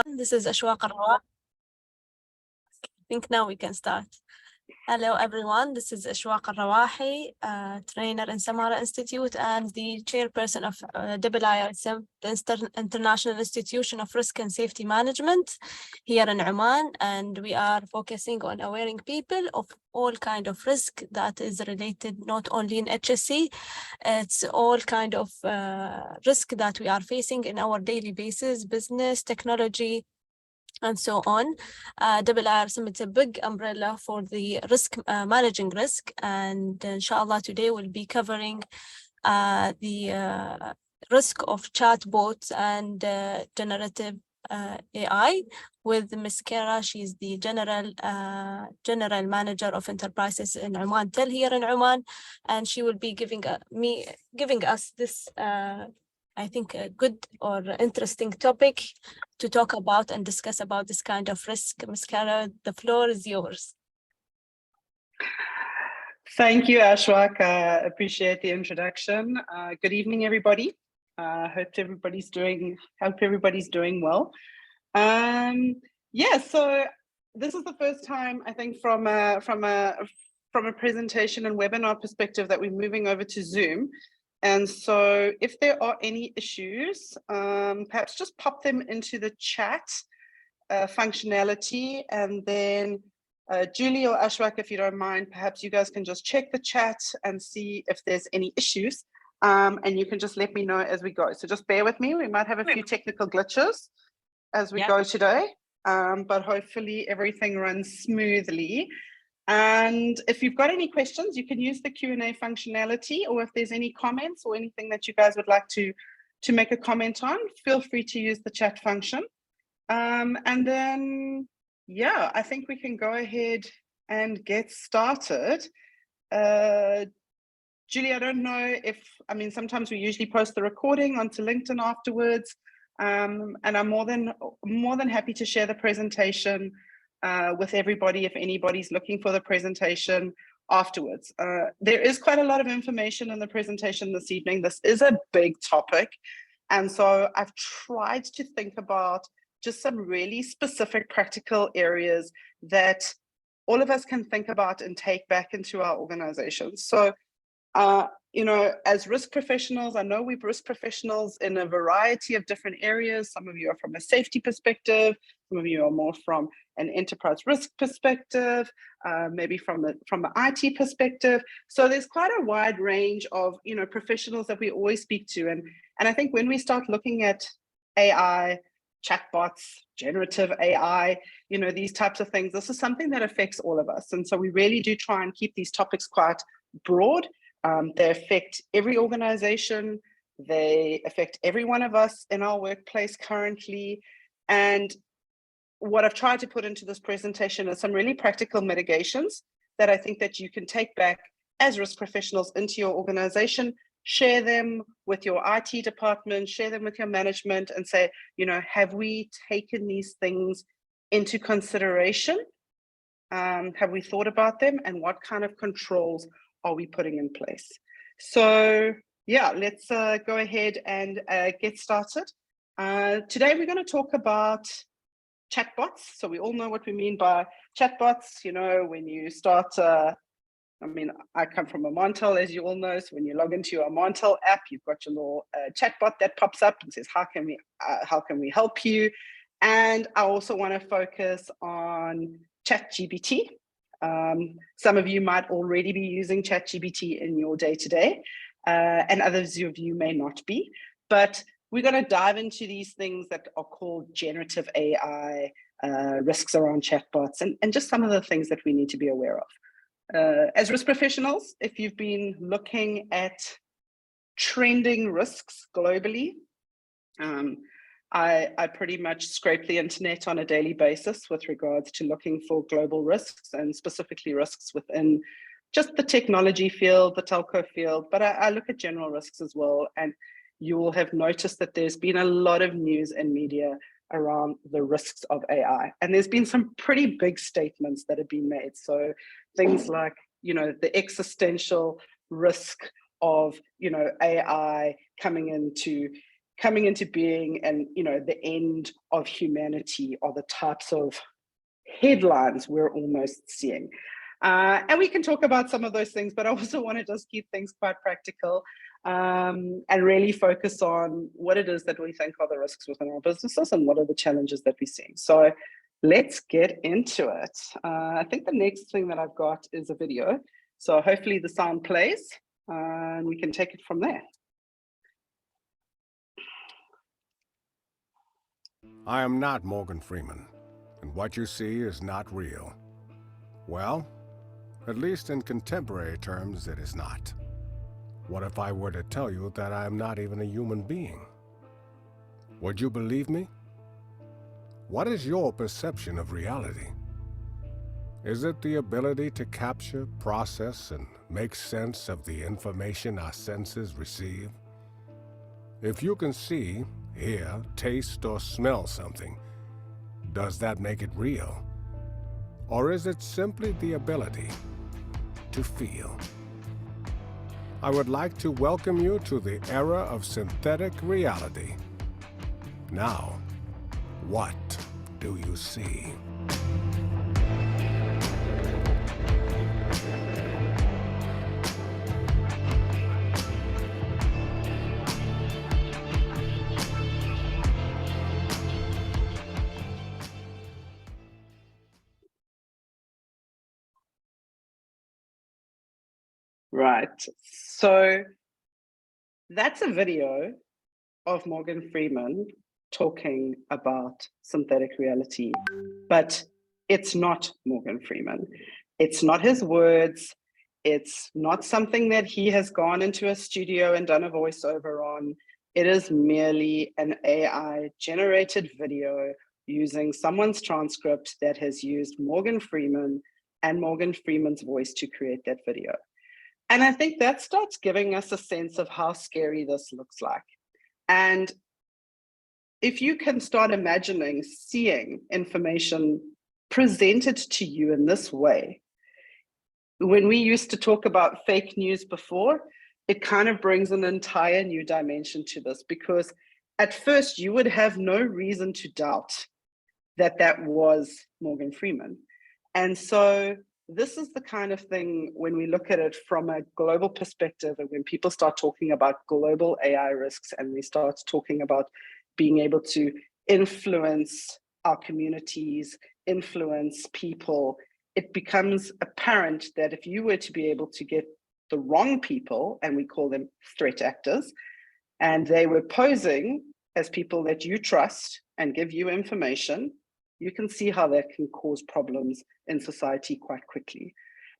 This is Ashwaq Arwa. I think now we can start. Hello everyone, this is Ashwaq Rawahi, trainer in Samara Institute and the chairperson of IISM, the International Institution of Risk and Safety Management here in Oman, and we are focusing on awareing people of all kind of risk that is related not only in HSC, it's all kind of risk that we are facing in our daily basis, business, technology, and so on. IISM, it's a big umbrella for the risk, managing risk, and inshallah today we'll be covering the risk of chatbots and generative AI with Ms. Kara. She's the general manager of enterprises in Oman Tel here in Oman, and she will be giving us this I think a good or interesting topic to talk about and discuss about this kind of risk. Ms. Kara, the floor is yours. Thank you, Ashwaq. Appreciate the introduction. Good evening, everybody. Hope everybody's doing well. Yeah, so this is the first time I think from a presentation and webinar perspective that we're moving over to Zoom. And so if there are any issues, perhaps just pop them into the chat functionality, and then Julie or Ashwaq, if you don't mind, perhaps you guys can just check the chat and see if there's any issues, and you can just let me know as we go. So just bear with me. We might have a few technical glitches as we go today, but hopefully everything runs smoothly. And if you've got any questions, you can use the Q&A functionality, or if there's any comments or anything that you guys would like to make a comment on, feel free to use the chat function. And then, yeah, I think we can go ahead and get started. Julie, I don't know if, I mean, sometimes we usually post the recording onto LinkedIn afterwards, and I'm more than happy to share the presentation with everybody if anybody's looking for the presentation afterwards. There is quite a lot of information in the presentation this evening. This is a big topic, and so I've tried to think about just some really specific practical areas that all of us can think about and take back into our organizations. So you know, as risk professionals, I know we're risk professionals in a variety of different areas. Some of you are from a safety perspective, some of you are more from an enterprise risk perspective, maybe from an IT perspective. So there's quite a wide range of, you know, professionals that we always speak to. And I think when we start looking at AI, chatbots, generative AI, you know, these types of things, this is something that affects all of us. And so we really do try and keep these topics quite broad. They affect every organization. They affect every one of us in our workplace currently. And what I've tried to put into this presentation is some really practical mitigations that I think that you can take back as risk professionals into your organization, share them with your IT department, share them with your management, and say, you know, have we taken these things into consideration? Have we thought about them, and what kind of controls are we putting in place? So yeah, let's go ahead and get started. Today we're going to talk about chatbots. So we all know what we mean by chatbots. You know, when you start, I mean, I come from Oman Tel, as you all know. So when you log into your Oman Tel app, you've got your little chatbot that pops up and says, how can we help you? And I also want to focus on ChatGPT. Some of you might already be using ChatGPT in your day-to-day, and others of you may not be. But we're going to dive into these things that are called generative AI, risks around chatbots, and just some of the things that we need to be aware of. As risk professionals, if you've been looking at trending risks globally, I pretty much scrape the internet on a daily basis with regards to looking for global risks, and specifically risks within just the technology field, the telco field, but I look at general risks as well. And you will have noticed that there's been a lot of news and media around the risks of AI. And there's been some pretty big statements that have been made. So things like, you know, the existential risk of, you know, AI coming into coming into being and, the end of humanity are the types of headlines we're almost seeing. And we can talk about some of those things, but I also want to just keep things quite practical and really focus on what it is that we think are the risks within our businesses and what are the challenges that we're seeing. So let's get into it. I think the next thing that I've got is a video. So hopefully the sound plays and we can take it from there. I am not Morgan Freeman, and what you see is not real. Well, at least in contemporary terms, it is not. What if I were to tell you that I am not even a human being? Would you believe me? What is your perception of reality? Is it the ability to capture, process, and make sense of the information our senses receive? If you can see, hear, taste, or smell something, does that make it real? Or is it simply the ability to feel? I would like to welcome you to the era of synthetic reality. Now, what do you see? Right, so that's a video of Morgan Freeman talking about synthetic reality, but it's not Morgan Freeman. It's not his words. It's not something that he has gone into a studio and done a voiceover on. It is merely an AI generated video using someone's transcript that has used Morgan Freeman and Morgan Freeman's voice to create that video. And I think that starts giving us a sense of how scary this looks like. And if you can start imagining seeing information presented to you in this way, when we used to talk about fake news before, it kind of brings an entire new dimension to this, because at first you would have no reason to doubt that that was Morgan Freeman. And so this is the kind of thing, when we look at it from a global perspective, and when people start talking about global AI risks and we start talking about being able to influence our communities, influence people, it becomes apparent that if you were to be able to get the wrong people, and we call them threat actors, and they were posing as people that you trust and give you information, you can see how that can cause problems in society quite quickly.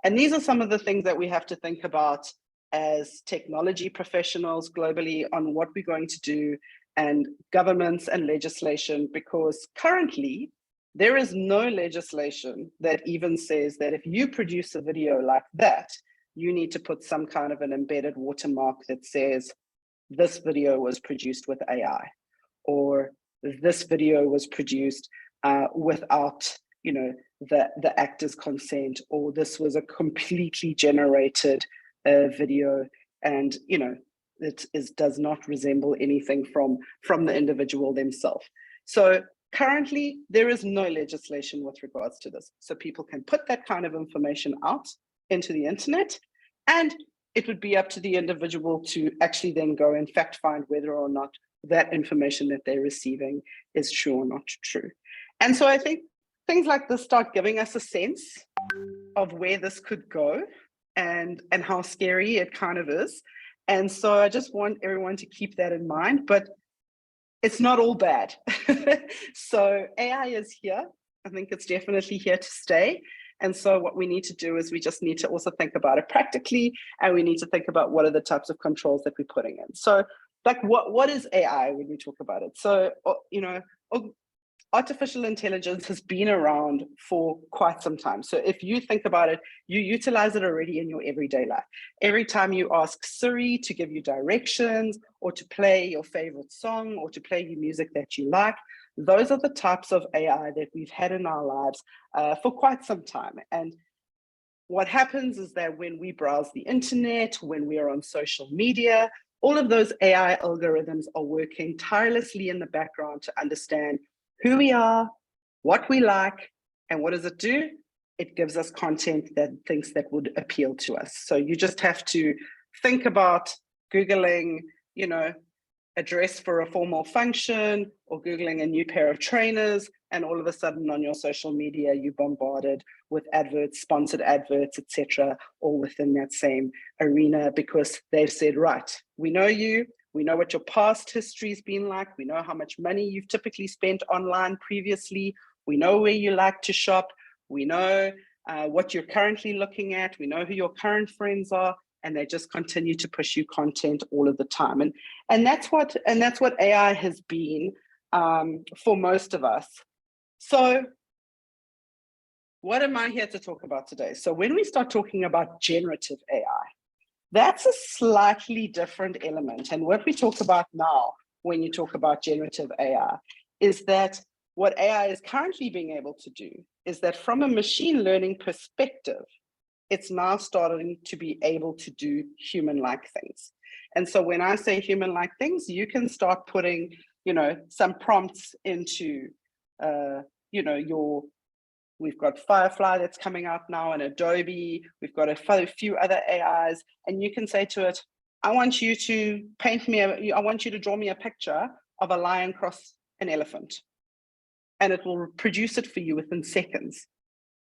And these are some of the things that we have to think about as technology professionals globally on what we're going to do, and governments and legislation, because currently there is no legislation that even says that if you produce a video like that, you need to put some kind of an embedded watermark that says this video was produced with AI, or this video was produced without, the actor's consent, or this was a completely generated video, and it does not resemble anything from the individual themselves. So currently, there is no legislation with regards to this. So people can put that kind of information out into the internet, and it would be up to the individual to actually then go and fact find whether or not that information that they're receiving is true or not true. And so I think things like this start giving us a sense of where this could go and how scary it kind of is. And so I just want everyone to keep that in mind, but it's not all bad. So AI is here. I think it's definitely here to stay. And so what we need to do is we just need to also think about it practically, and we need to think about what are the types of controls that we're putting in. So like what is AI when we talk about it? So, artificial intelligence has been around for quite some time. So if you think about it, you utilize it already in your everyday life. Every time you ask Siri to give you directions, or to play your favorite song, or to play you music that you like, those are the types of AI that we've had in our lives for quite some time. And what happens is that when we browse the internet, when we are on social media, all of those AI algorithms are working tirelessly in the background to understand who we are, what we like, and what does it do? It gives us content that things that would appeal to us. So you just have to think about Googling, you know, address for a formal function or Googling a new pair of trainers, and all of a sudden on your social media, you're bombarded with adverts, sponsored adverts, etc., all within that same arena, because they've said, right, we know you, we know what your past history's been like, we know how much money you've typically spent online previously, we know where you like to shop, we know what you're currently looking at, we know who your current friends are, and they just continue to push you content all of the time. And that's what AI has been for most of us. So what am I here to talk about today? So when we start talking about generative AI, that's a slightly different element. And what we talk about now when you talk about generative AI is that what AI is currently being able to do is that from a machine learning perspective, it's now starting to be able to do human-like things. And so when I say human-like things, you can start putting, you know, some prompts into, you know, we've got Firefly that's coming out now, and Adobe, we've got a few other AIs, and you can say to it, I want you to I want you to draw me a picture of a lion cross an elephant. And it will produce it for you within seconds.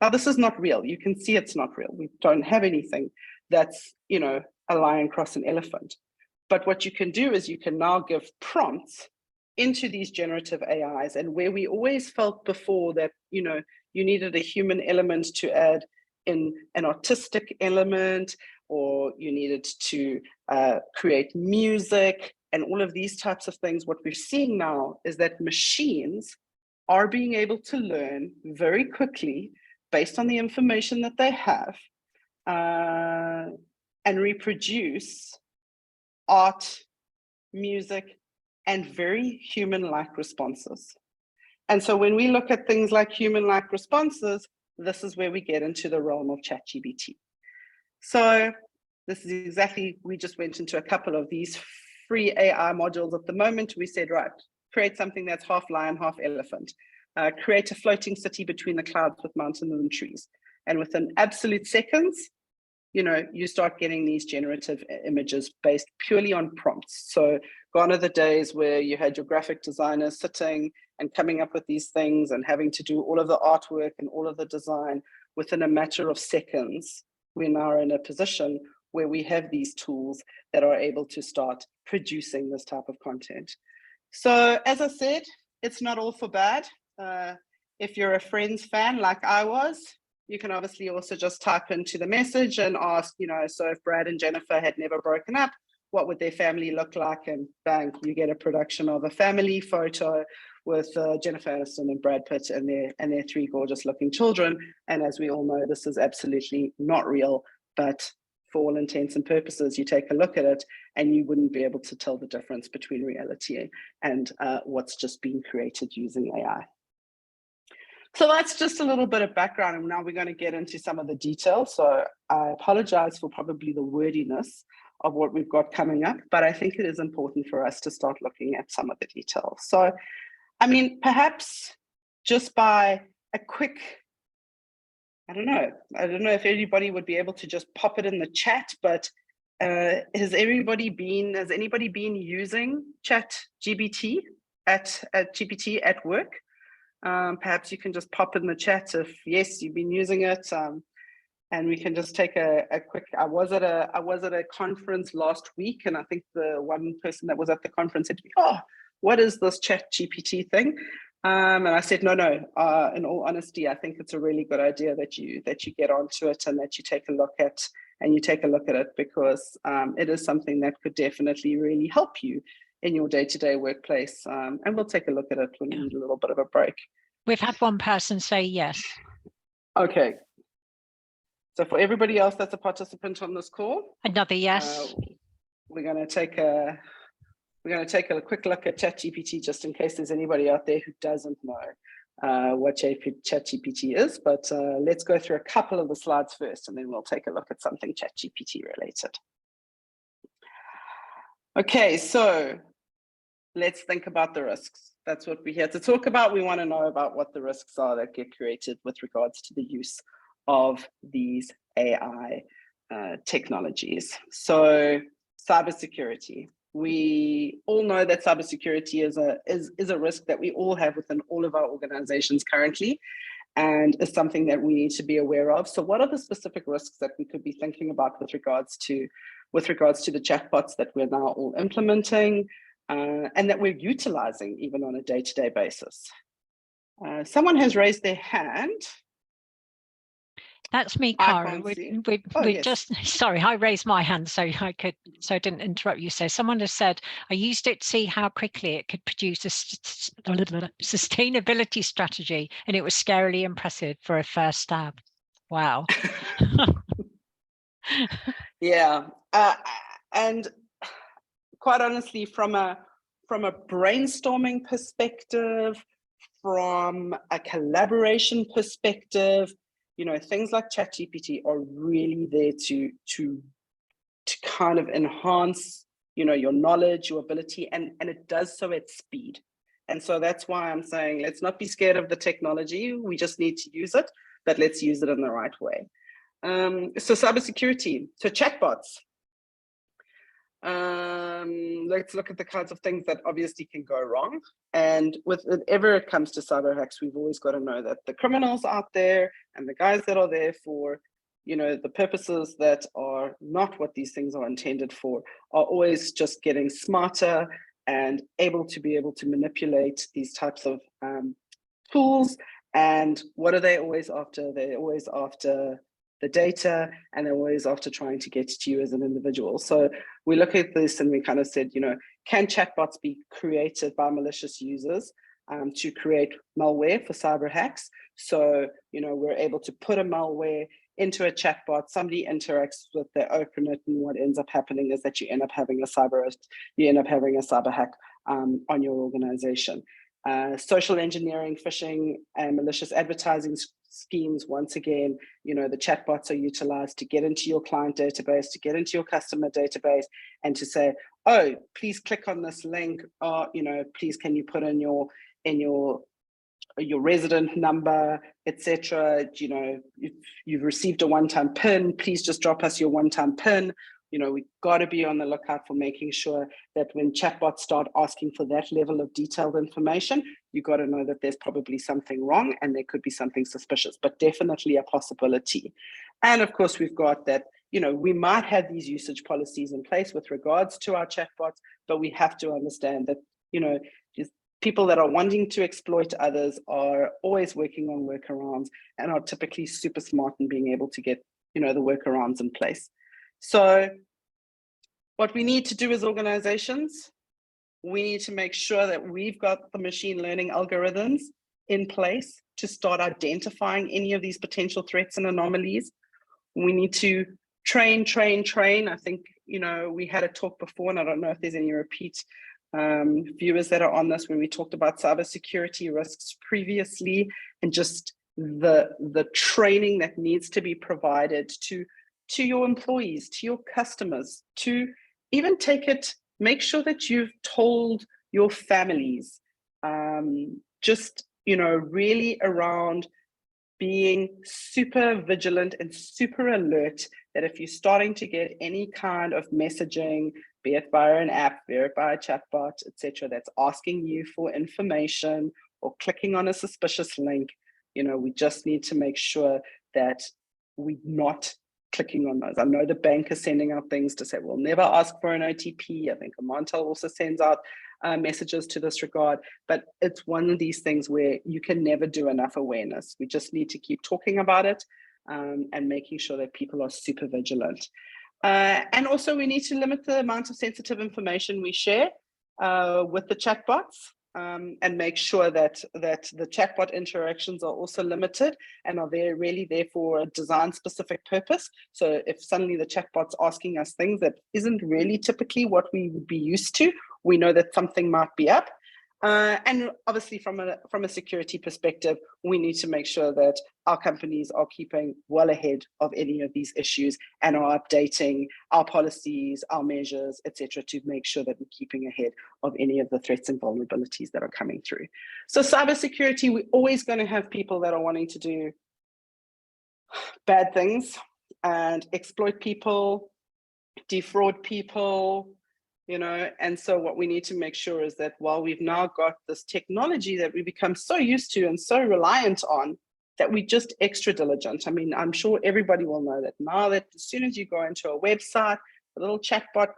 Now, this is not real. You can see it's not real. We don't have anything that's, you know, a lion cross an elephant. But what you can do is you can now give prompts into these generative AIs. And where we always felt before that, you know, you needed a human element to add in an artistic element, or you needed to create music and all of these types of things, what we're seeing now is that machines are being able to learn very quickly based on the information that they have, and reproduce art, music, and very human-like responses. And so when we look at things like human-like responses, this is where we get into the realm of ChatGPT. So this is exactly, we just went into a couple of these free AI modules at the moment. We said, right, create something that's half lion, half elephant. Create a floating city between the clouds with mountains and trees. And within absolute seconds, you know, you start getting these generative images based purely on prompts. So gone are the days where you had your graphic designers sitting and coming up with these things and having to do all of the artwork and all of the design within a matter of seconds. We're now in a position where we have these tools that are able to start producing this type of content. So as I said, it's not all for bad. If you're a Friends fan like I was, you can obviously also just type into the message and ask, you know, so if Brad and Jennifer had never broken up, what would their family look like? And bang, you get a production of a family photo with Jennifer Aniston and Brad Pitt and their three gorgeous looking children. And as we all know, this is absolutely not real, but for all intents and purposes, you take a look at it and you wouldn't be able to tell the difference between reality and what's just being created using AI. So that's just a little bit of background, and now we're going to get into some of the details. So I apologize for probably the wordiness of what we've got coming up, but I think it is important for us to start looking at some of the details. So, I mean, perhaps just by a quick, I don't know if anybody would be able to just pop it in the chat, but has anybody been using ChatGPT at work? Perhaps you can just pop in the chat if yes, you've been using it, and we can just take a quick. I was at a conference last week, and I think the one person that was at the conference said to me, "Oh, what is this ChatGPT thing?" And I said, "No. In all honesty, I think it's a really good idea that you get onto it and that you take a look at it because it is something that could definitely really help you in your day-to-day workplace, and we'll take a look at it when we need a little bit of a break." We've had one person say yes. Okay. So for everybody else that's a participant on this call, Another yes. We're going to take a quick look at ChatGPT just in case there's anybody out there who doesn't know what ChatGPT is. But let's go through a couple of the slides first, and then we'll take a look at something ChatGPT related. Okay, so let's think about the risks. That's what we're here to talk about. We want to know about what the risks are that get created with regards to the use of these AI technologies. So cybersecurity. We all know that cybersecurity is a risk that we all have within all of our organizations currently, and is something that we need to be aware of. So what are the specific risks that we could be thinking about with regards to the chatbots that we're now all implementing and that we're utilizing even on a day-to-day basis? Someone has raised their hand. That's me, I Cara. can't see. We Yes. just, sorry, I raised my hand so I didn't interrupt you. So someone has said, I used it to see how quickly it could produce a sustainability strategy, and it was scarily impressive for a first stab. Wow. Yeah, and quite honestly, from a brainstorming perspective, from a collaboration perspective, you know, things like ChatGPT are really there to kind of enhance, you know, your knowledge, your ability, and it does so at speed. And so that's why I'm saying, let's not be scared of the technology. We just need to use it, but let's use it in the right way. So cybersecurity, so chatbots. Let's look at the kinds of things that obviously can go wrong. And whenever it comes to cyber hacks, we've always got to know that the criminals out there and the guys that are there for, you know, the purposes that are not what these things are intended for, are always just getting smarter and able to manipulate these types of tools. And what are they always after? They're always after the data, and they're always after trying to get to you as an individual. So we look at this and we kind of said, you know, can chatbots be created by malicious users to create malware for cyber hacks? So, you know, we're able to put a malware into a chatbot, somebody interacts with, they open it, and what ends up happening is that you end up having a cyber hack on your organization. Social engineering, phishing, and malicious advertising schemes. Once again, you know, the chatbots are utilized to get into your client database, to get into your customer database, and to say, oh, please click on this link, or, you know, please can you put in your resident number, etc. You know, if you've received a one-time PIN, please just drop us your one-time PIN. You know, we've got to be on the lookout for making sure that when chatbots start asking for that level of detailed information, you've got to know that there's probably something wrong and there could be something suspicious, but definitely a possibility. And of course, we've got that, you know, we might have these usage policies in place with regards to our chatbots, but we have to understand that, you know, people that are wanting to exploit others are always working on workarounds and are typically super smart in being able to get, you know, the workarounds in place. So what we need to do as organizations, we need to make sure that we've got the machine learning algorithms in place to start identifying any of these potential threats and anomalies. We need to train. I think, you know, we had a talk before, and I don't know if there's any repeat viewers that are on this, when we talked about cybersecurity risks previously, and just the training that needs to be provided to your employees, to your customers, to even make sure that you've told your families, just, you know, really around being super vigilant and super alert that if you're starting to get any kind of messaging, be it via an app, be it via a chatbot, etc., that's asking you for information or clicking on a suspicious link, you know, we just need to make sure that we're not clicking on those. I know the bank is sending out things to say, we'll never ask for an OTP. I think Oman also sends out messages to this regard, but it's one of these things where you can never do enough awareness. We just need to keep talking about it and making sure that people are super vigilant. And also we need to limit the amount of sensitive information we share with the chatbots, and make sure that the chatbot interactions are also limited and are really there for a design specific purpose. So if suddenly the chatbot's asking us things that isn't really typically what we would be used to, we know that something might be up. And obviously from a security perspective, we need to make sure that our companies are keeping well ahead of any of these issues and are updating our policies, our measures, etc., to make sure that we're keeping ahead of any of the threats and vulnerabilities that are coming through. So cybersecurity, we're always going to have people that are wanting to do bad things and exploit people, defraud people, you know, and so what we need to make sure is that while we've now got this technology that we become so used to and so reliant on, that we're just extra diligent. I mean, I'm sure everybody will know that now, that as soon as you go into a website, a little chatbot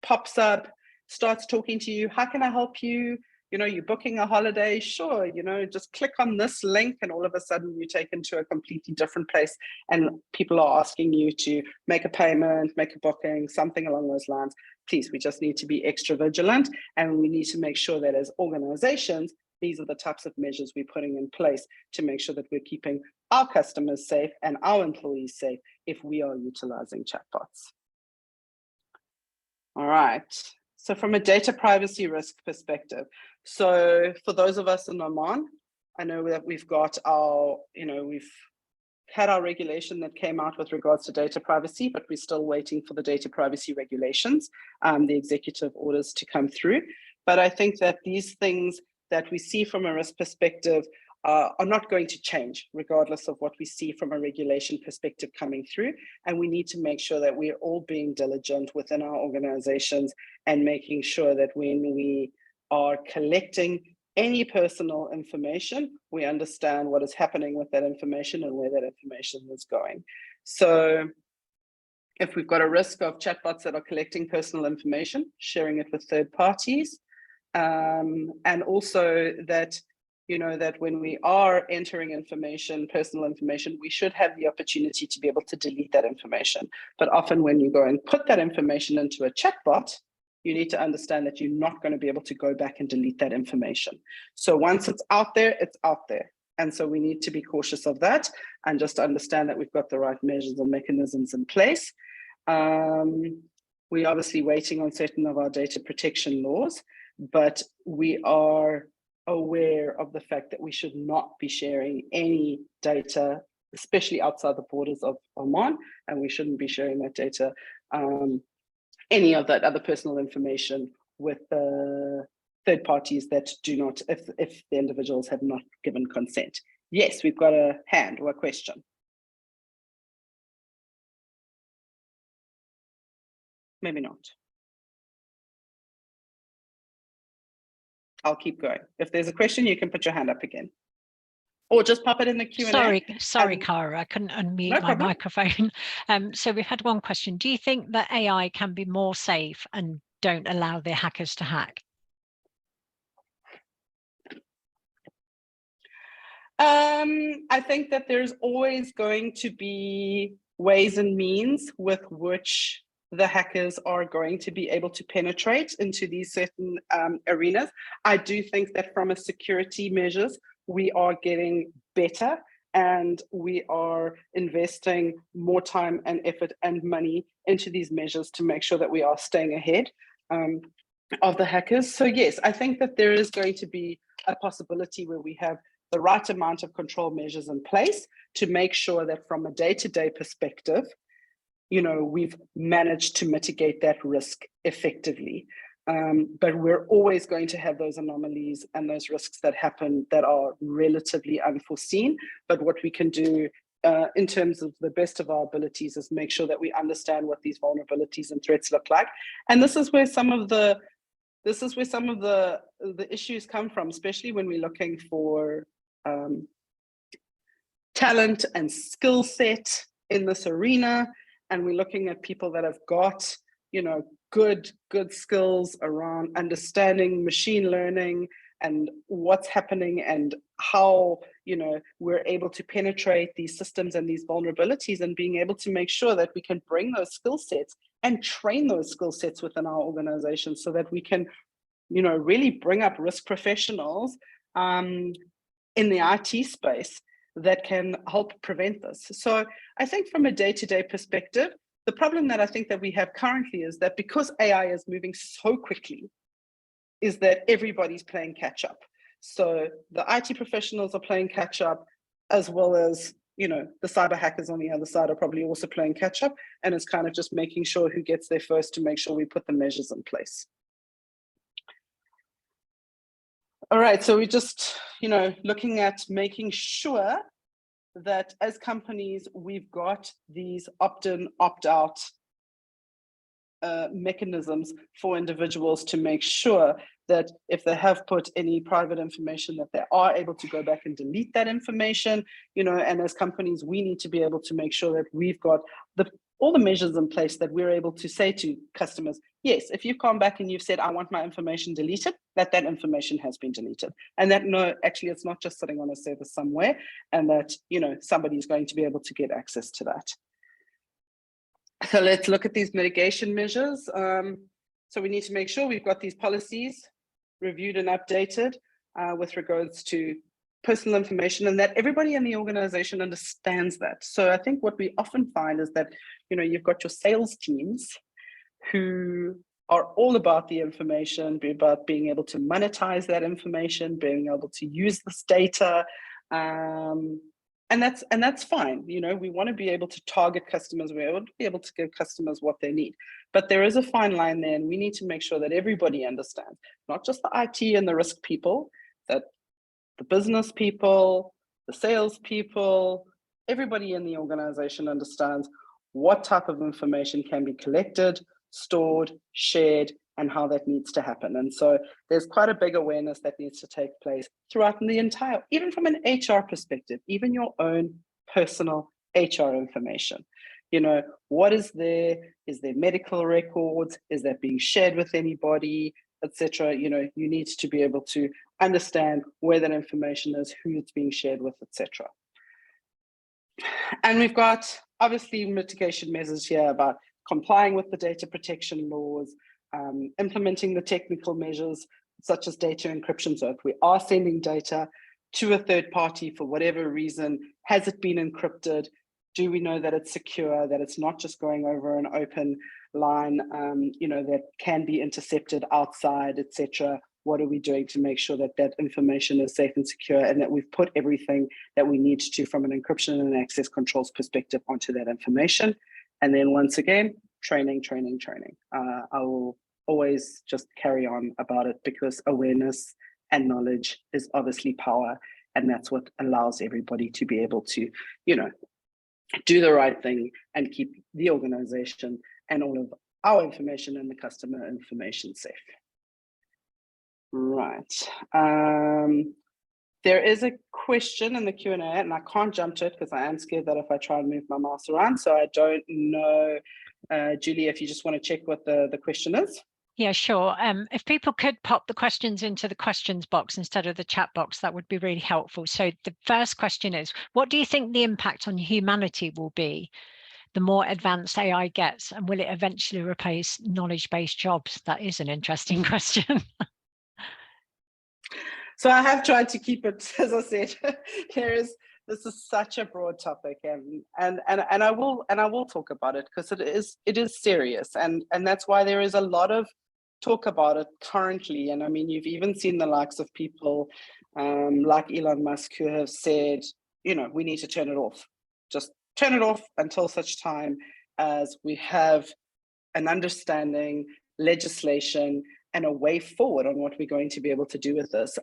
pops up, starts talking to you. How can I help you? You know, you're booking a holiday, sure, you know, just click on this link and all of a sudden you're taken to a completely different place and people are asking you to make a payment, make a booking, something along those lines. Please, we just need to be extra vigilant, and we need to make sure that as organizations, these are the types of measures we're putting in place to make sure that we're keeping our customers safe and our employees safe if we are utilizing chatbots. All right. So from a data privacy risk perspective, so for those of us in Oman, I know that we've got our, you know, we've had our regulation that came out with regards to data privacy, but we're still waiting for the data privacy regulations, the executive orders to come through. But I think that these things that we see from a risk perspective are not going to change regardless of what we see from a regulation perspective coming through. And we need to make sure that we're all being diligent within our organizations and making sure that when we are collecting any personal information, we understand what is happening with that information and where that information is going. So if we've got a risk of chatbots that are collecting personal information, sharing it with third parties, and also that, you know, that when we are entering information, personal information, we should have the opportunity to be able to delete that information. But often when you go and put that information into a chatbot, you need to understand that you're not going to be able to go back and delete that information. So once it's out there, it's out there. And so we need to be cautious of that and just understand that we've got the right measures and mechanisms in place. We're obviously waiting on certain of our data protection laws, but we are aware of the fact that we should not be sharing any data, especially outside the borders of Oman, and we shouldn't be sharing that data, any of that other personal information with third parties that do not, if the individuals have not given consent. Yes, we've got a hand or a question. Maybe not. I'll keep going. If there's a question, you can put your hand up again. Or just pop it in the Q&A. Sorry, Cara, I couldn't unmute my microphone. So we've had one question. Do you think that AI can be more safe and don't allow the hackers to hack? I think that there's always going to be ways and means with which the hackers are going to be able to penetrate into these certain arenas. I do think that from a security measures, we are getting better and we are investing more time and effort and money into these measures to make sure that we are staying ahead of the hackers. So yes, I think that there is going to be a possibility where we have the right amount of control measures in place to make sure that from a day-to-day perspective, you know, we've managed to mitigate that risk effectively. But we're always going to have those anomalies and those risks that happen that are relatively unforeseen. But what we can do in terms of the best of our abilities is make sure that we understand what these vulnerabilities and threats look like. And this is where some of the issues come from, especially when we're looking for talent and skill set in this arena. And we're looking at people that have got, you know, good skills around understanding machine learning and what's happening and how, you know, we're able to penetrate these systems and these vulnerabilities and being able to make sure that we can bring those skill sets and train those skill sets within our organization so that we can, you know, really bring up risk professionals in the IT space that can help prevent this. So I think from a day-to-day perspective, the problem that I think that we have currently is that because AI is moving so quickly, is that everybody's playing catch up. So the IT professionals are playing catch up, as well as, you know, the cyber hackers on the other side are probably also playing catch up. And it's kind of just making sure who gets there first to make sure we put the measures in place. All right, so we're just, you know, looking at making sure that as companies, we've got these opt-in, opt-out mechanisms for individuals to make sure that if they have put any private information, that they are able to go back and delete that information, you know, and as companies, we need to be able to make sure that we've got all the measures in place that we're able to say to customers, yes, if you've gone back and you've said, I want my information deleted, that information has been deleted. And that, no, actually, it's not just sitting on a server somewhere, and that, you know, somebody's going to be able to get access to that. So let's look at these mitigation measures. So we need to make sure we've got these policies reviewed and updated with regards to personal information, and that everybody in the organization understands that. So I think what we often find is that, you know, you've got your sales teams who are all about the information, about being able to monetize that information, being able to use this data. And that's fine. You know, we want to be able to target customers. We want to be able to give customers what they need. But there is a fine line there, and we need to make sure that everybody understands, not just the IT and the risk people, that the business people, the sales people, everybody in the organization understands what type of information can be collected, stored, shared, and how that needs to happen. And so there's quite a big awareness that needs to take place throughout the entire, even from an HR perspective, even your own personal HR information. You know, what is there? Is there medical records? Is that being shared with anybody, etc.? You know, you need to be able to understand where that information is, who it's being shared with, etc. And we've got obviously mitigation measures here about complying with the data protection laws, implementing the technical measures such as data encryption. So if we are sending data to a third party for whatever reason, has it been encrypted? Do we know that it's secure, that it's not just going over an open line, you know, that can be intercepted outside, etc.? What are we doing to make sure that that information is safe and secure, and that we've put everything that we need to from an encryption and access controls perspective onto that information? And then once again, training. I will always just carry on about it, because awareness and knowledge is obviously power, and that's what allows everybody to be able to, you know, do the right thing and keep the organization and all of our information and the customer information safe. Right. There is a question in the Q&A, and I can't jump to it because I am scared that if I try and move my mouse around, so I don't know, Julie, if you just want to check what the question is. Yeah, sure. If people could pop the questions into the questions box instead of the chat box, that would be really helpful. So the first question is, what do you think the impact on humanity will be the more advanced AI gets, and will it eventually replace knowledge-based jobs? That is an interesting question. So I have tried to keep it, as I said, this is such a broad topic, and I will talk about it because it is serious, and that's why there is a lot of talk about it currently. And I mean, you've even seen the likes of people like Elon Musk who have said, you know, we need to turn it off. Just turn it off until such time as we have an understanding, legislation, and a way forward on what we're going to be able to do with this.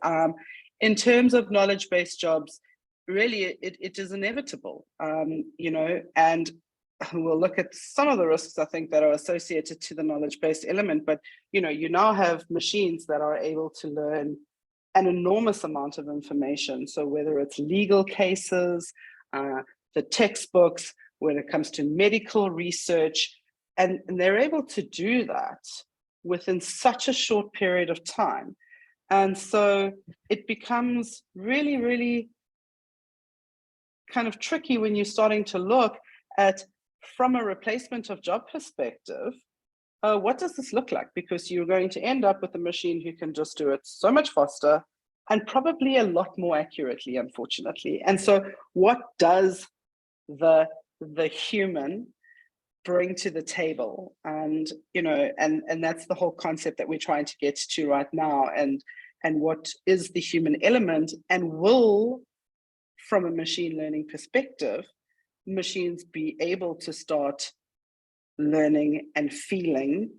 In terms of knowledge-based jobs, really, it is inevitable, you know, and we'll look at some of the risks, I think, that are associated to the knowledge-based element. But, you know, you now have machines that are able to learn an enormous amount of information. So whether it's legal cases, the textbooks, when it comes to medical research, and they're able to do that within such a short period of time. And so it becomes really, really kind of tricky when you're starting to look at, from a replacement of job perspective, what does this look like? Because you're going to end up with a machine who can just do it so much faster and probably a lot more accurately, unfortunately. And so what does the human bring to the table. And, you know, and that's the whole concept that we're trying to get to right now. And what is the human element, and will, from a machine learning perspective, machines be able to start learning and feeling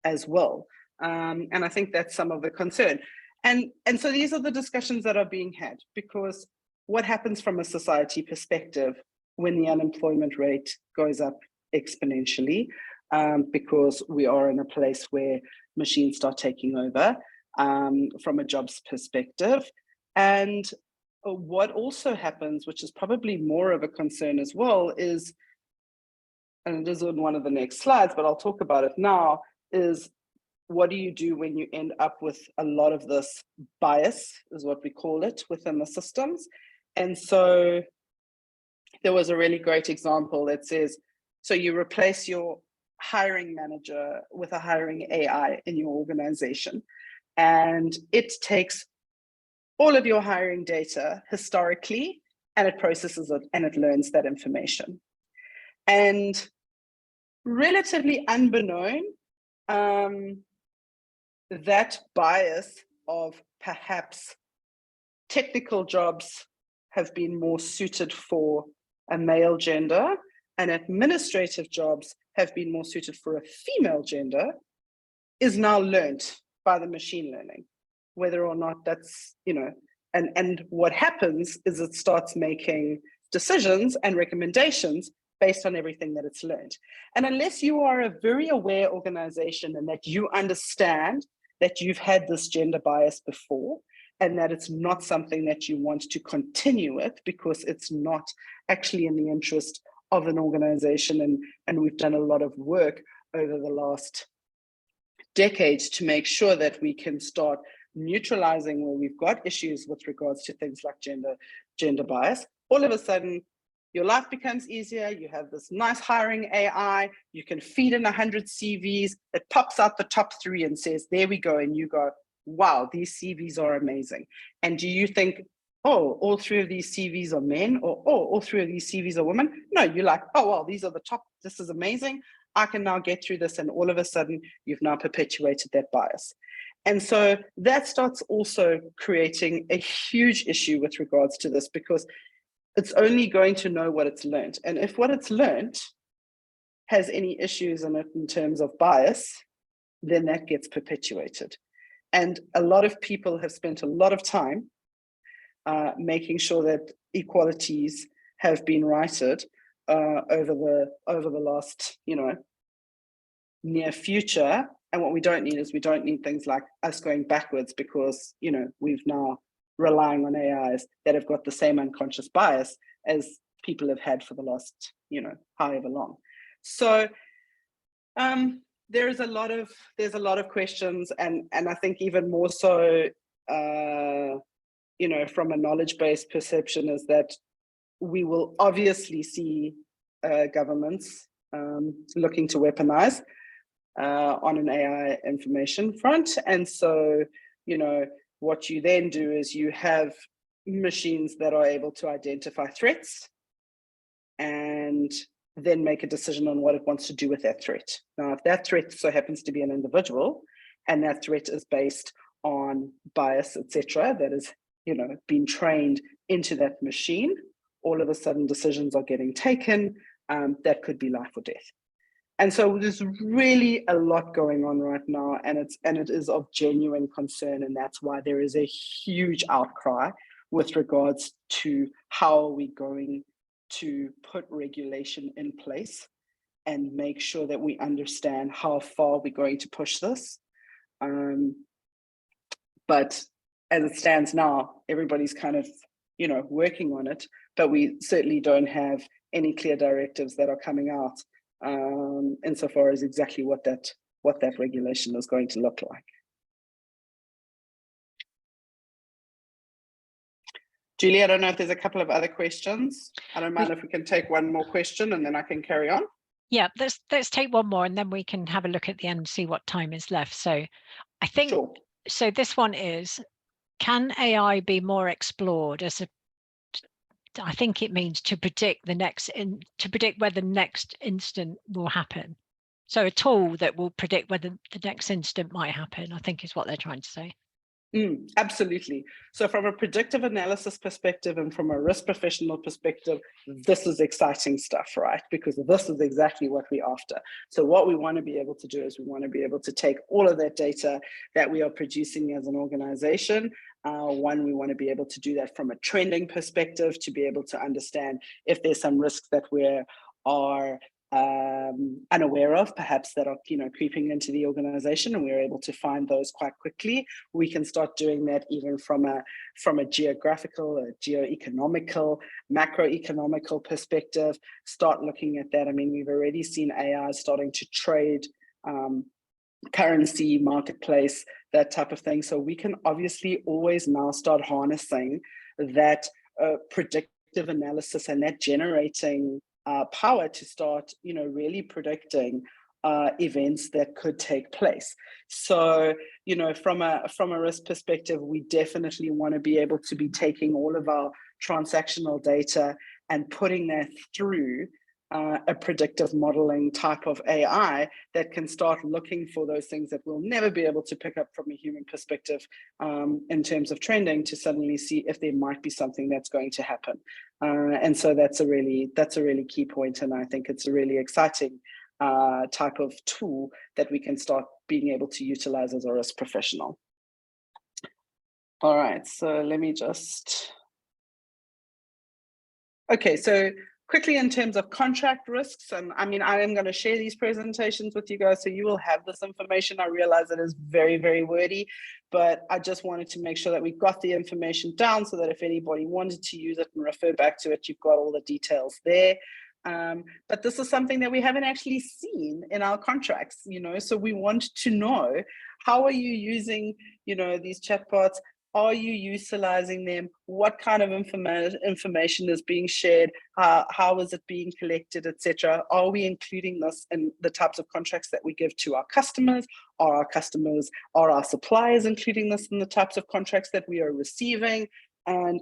as well? And I think that's some of the concern. And so these are the discussions that are being had, because what happens from a society perspective when the unemployment rate goes up exponentially, because we are in a place where machines start taking over from a jobs perspective. And what also happens, which is probably more of a concern as well, is, and it is on one of the next slides, but I'll talk about it now, is what do you do when you end up with a lot of this bias, is what we call it, within the systems. And so there was a really great example that says, so you replace your hiring manager with a hiring AI in your organization, and it takes all of your hiring data historically, and it processes it and it learns that information. And relatively unbeknown, that bias of perhaps technical jobs have been more suited for a male gender, and administrative jobs have been more suited for a female gender, is now learned by the machine learning, whether or not that's, you know, and what happens is it starts making decisions and recommendations based on everything that it's learned. And unless you are a very aware organization and that you understand that you've had this gender bias before, and that it's not something that you want to continue with because it's not actually in the interest of an organization, and we've done a lot of work over the last decades to make sure that we can start neutralizing where we've got issues with regards to things like gender bias. All of a sudden, your life becomes easier. You have this nice hiring AI. You can feed in 100 CVs. It pops out the top 3 and says, there we go. And you go, wow, these CVs are amazing. And do you think, oh, all 3 of these CVs are men, or oh, all 3 of these CVs are women? No, you're like, oh, well, these are the top. This is amazing. I can now get through this. And all of a sudden, you've now perpetuated that bias. And so that starts also creating a huge issue with regards to this, because it's only going to know what it's learned. And if what it's learned has any issues in it in terms of bias, then that gets perpetuated. And a lot of people have spent a lot of time making sure that equalities have been righted over the last, you know, near future. And what we don't need is, we don't need things like us going backwards, because, you know, we've now relying on AIs that have got the same unconscious bias as people have had for the last, you know, however long. So there's a lot of questions, and I think even more so, you know, from a knowledge-based perception, is that we will obviously see governments looking to weaponize on an AI information front. And so, you know, what you then do is you have machines that are able to identify threats and then make a decision on what it wants to do with that threat. Now, if that threat so happens to be an individual, and that threat is based on bias, etc., that is, you know, been trained into that machine, all of a sudden decisions are getting taken that could be life or death. And so there's really a lot going on right now, and it is of genuine concern, and that's why there is a huge outcry with regards to how are we going to put regulation in place and make sure that we understand how far we're going to push this. But as it stands now, everybody's kind of, you know, working on it, but we certainly don't have any clear directives that are coming out insofar as exactly what that regulation is going to look like. Julie, I don't know if there's a couple of other questions. I don't mind if we can take one more question and then I can carry on. Yeah, let's take one more and then we can have a look at the end and see what time is left. So I think, Sure. So this one is, can AI be more explored as a I think it means to predict to predict whether the next instant will happen. So a tool that will predict whether the next instant might happen, I think is what they're trying to say. Absolutely. So from a predictive analysis perspective and from a risk professional perspective, this is exciting stuff, right? Because this is exactly what we're after. So what we want to be able to do is we want to be able to take all of that data that we are producing as an organization. We want to be able to do that from a trending perspective, to be able to understand if there's some risks that we are unaware of, perhaps that are creeping into the organization, and we're able to find those quite quickly. We can start doing that even from a geographical, a geo-economical, macroeconomical perspective. Start looking at that. I mean, we've already seen AI starting to trade currency, marketplace, that type of thing. So we can obviously always now start harnessing that predictive analysis and that generating power to start, really predicting events that could take place. So, from a risk perspective, we definitely want to be able to be taking all of our transactional data and putting that through a predictive modeling type of AI that can start looking for those things that we'll never be able to pick up from a human perspective in terms of trending, to suddenly see if there might be something that's going to happen. And so that's a really key point, and I think it's a really exciting type of tool that we can start being able to utilize as a risk professional. All right, so let me just. Okay, so quickly in terms of contract risks, and I mean, I am going to share these presentations with you guys, so you will have this information. I realize it is very, very wordy, but I just wanted to make sure that we got the information down so that if anybody wanted to use it and refer back to it, you've got all the details there. But this is something that we haven't actually seen in our contracts, so we want to know, how are you using, these chatbots? Are you utilizing them? What kind of information is being shared? How is it being collected, etc.? Are we including this in the types of contracts that we give to our customers? Are our suppliers including this in the types of contracts that we are receiving? And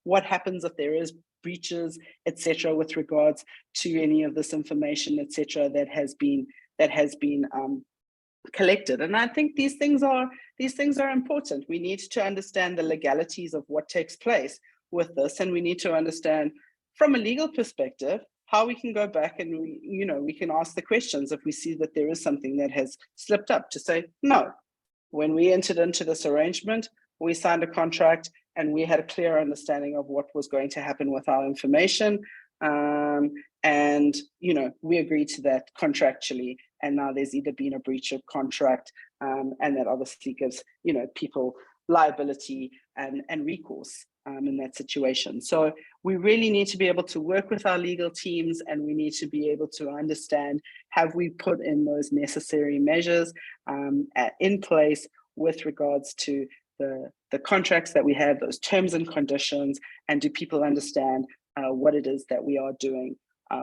what happens if there is breaches, etc., with regards to any of this information, etc., that has been collected? And I think these things are important. We need to understand the legalities of what takes place with this, and we need to understand from a legal perspective how we can go back and we can ask the questions if we see that there is something that has slipped up, to say, no, when we entered into this arrangement, we signed a contract and we had a clear understanding of what was going to happen with our information, and we agreed to that contractually, and now there's either been a breach of contract, and that obviously gives people liability and recourse in that situation. So we really need to be able to work with our legal teams, and we need to be able to understand, have we put in those necessary measures in place with regards to the contracts that we have, those terms and conditions, and do people understand what it is that we are doing